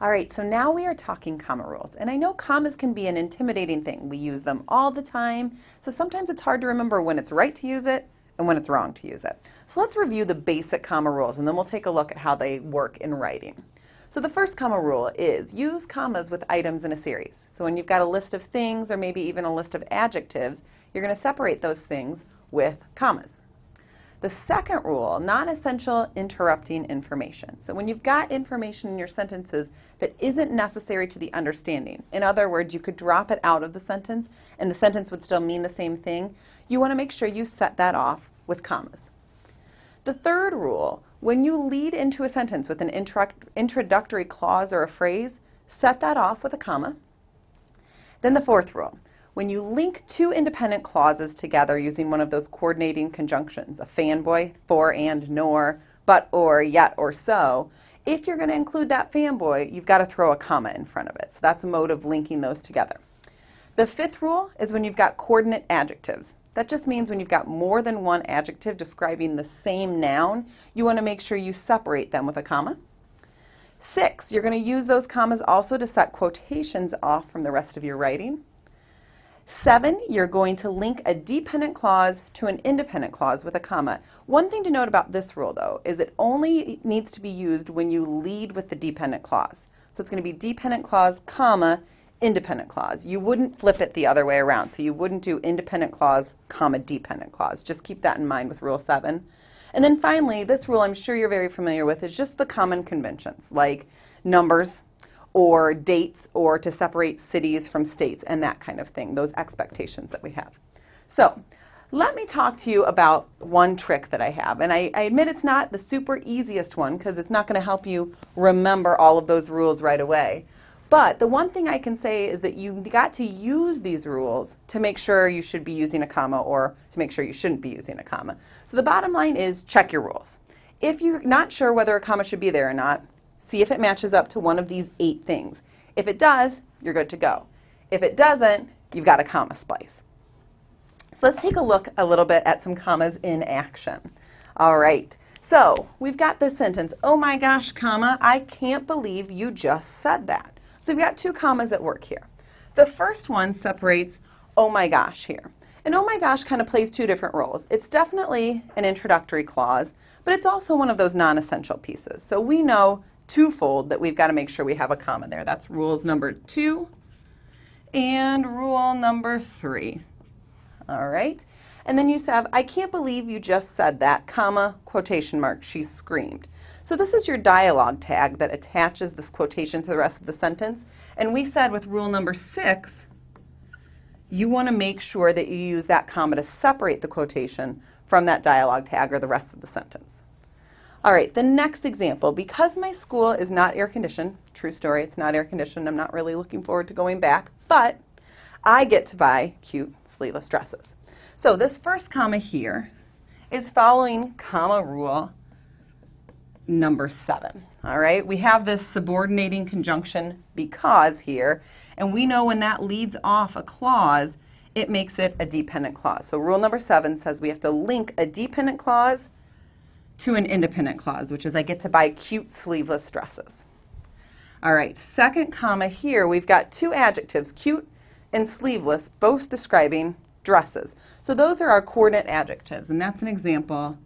All right, so now we are talking comma rules. And I know commas can be an intimidating thing. We use them all the time, so sometimes it's hard to remember when it's right to use it and when it's wrong to use it. So let's review the basic comma rules, and then we'll take a look at how they work in writing. So the first comma rule is use commas with items in a series. So when you've got a list of things or maybe even a list of adjectives, you're going to separate those things with commas. The second rule, non-essential interrupting information. So when you've got information in your sentences that isn't necessary to the understanding, in other words, you could drop it out of the sentence and the sentence would still mean the same thing, you want to make sure you set that off with commas. The third rule, when you lead into a sentence with an introductory clause or a phrase, set that off with a comma. Then the fourth rule, when you link two independent clauses together using one of those coordinating conjunctions, a fanboy, for and nor, but or, yet or so, if you're going to include that fanboy, you've got to throw a comma in front of it. So that's a mode of linking those together. The fifth rule is when you've got coordinate adjectives. That just means when you've got more than one adjective describing the same noun, you want to make sure you separate them with a comma. 6, you're going to use those commas also to set quotations off from the rest of your writing. 7, you're going to link a dependent clause to an independent clause with a comma. One thing to note about this rule, though, is it only needs to be used when you lead with the dependent clause. So it's going to be dependent clause, comma, independent clause. You wouldn't flip it the other way around. So you wouldn't do independent clause, comma, dependent clause. Just keep that in mind with Rule 7. And then finally, this rule I'm sure you're very familiar with is just the common conventions, like numbers, or dates, or to separate cities from states and that kind of thing, those expectations that we have. So let me talk to you about one trick that I have. And I admit it's not the super easiest one because it's not going to help you remember all of those rules right away. But the one thing I can say is that you got to use these rules to make sure you should be using a comma or to make sure you shouldn't be using a comma. So the bottom line is check your rules. If you're not sure whether a comma should be there or not, see if it matches up to one of these 8 things. If it does, you're good to go. If it doesn't, you've got a comma splice. So let's take a look a little bit at some commas in action. All right, so we've got this sentence, oh my gosh, comma, I can't believe you just said that. So we've got 2 commas at work here. The first one separates oh my gosh here. And oh my gosh kind of plays 2 different roles. It's definitely an introductory clause, but it's also one of those non-essential pieces. So we know twofold that we've got to make sure we have a comma there. That's rules number 2 and rule number 3. All right. And then you have, I can't believe you just said that, comma, quotation mark, she screamed. So this is your dialogue tag that attaches this quotation to the rest of the sentence. And we said with rule number 6, you want to make sure that you use that comma to separate the quotation from that dialogue tag or the rest of the sentence. All right, the next example, because my school is not air-conditioned, true story, it's not air-conditioned, I'm not really looking forward to going back, but I get to buy cute sleeveless dresses. So this first comma here is following comma rule number 7. All right, we have this subordinating conjunction because here, and we know when that leads off a clause, it makes it a dependent clause. So rule number 7 says we have to link a dependent clause to an independent clause, which is I get to buy cute sleeveless dresses. All right, second comma here, we've got 2 adjectives, cute and sleeveless, both describing dresses. So those are our coordinate adjectives, and that's an example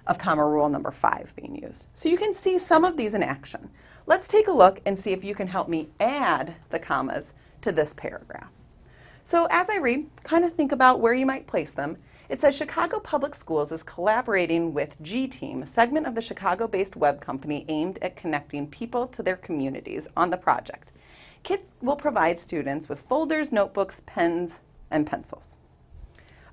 of comma rule number 5 being used. So you can see some of these in action. Let's take a look and see if you can help me add the commas to this paragraph. So as I read, kind of think about where you might place them. It says Chicago Public Schools is collaborating with G-Team, a segment of the Chicago-based web company aimed at connecting people to their communities on the project. Kits will provide students with folders, notebooks, pens, and pencils.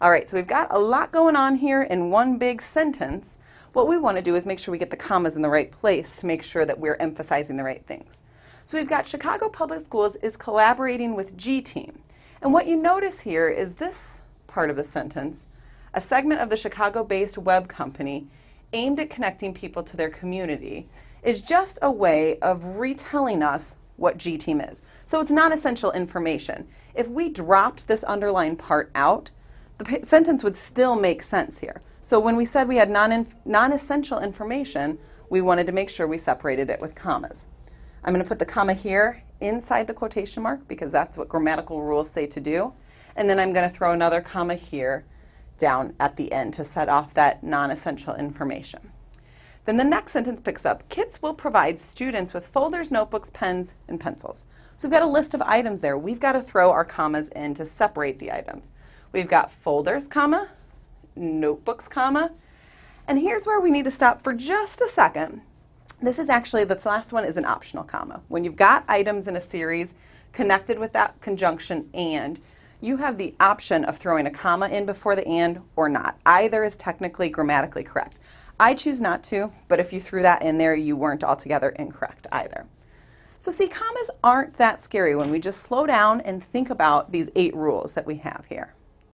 All right, so we've got a lot going on here in one big sentence. What we want to do is make sure we get the commas in the right place to make sure that we're emphasizing the right things. So we've got Chicago Public Schools is collaborating with G-Team. And what you notice here is this part of the sentence, a segment of the Chicago-based web company aimed at connecting people to their community, is just a way of retelling us what G-Team is. So it's non-essential information. If we dropped this underlined part out, the sentence would still make sense here. So when we said we had non-essential information, we wanted to make sure we separated it with commas. I'm going to put the comma here inside the quotation mark because that's what grammatical rules say to do. And then I'm going to throw another comma here down at the end to set off that non-essential information. Then the next sentence picks up, kits will provide students with folders, notebooks, pens, and pencils. So we've got a list of items there. We've got to throw our commas in to separate the items. We've got folders, comma, notebooks, comma, and here's where we need to stop for just a second. This last one is an optional comma. When you've got items in a series connected with that conjunction and, you have the option of throwing a comma in before the and or not. Either is technically grammatically correct. I choose not to, but if you threw that in there, you weren't altogether incorrect either. So see, commas aren't that scary when we just slow down and think about these 8 rules that we have here.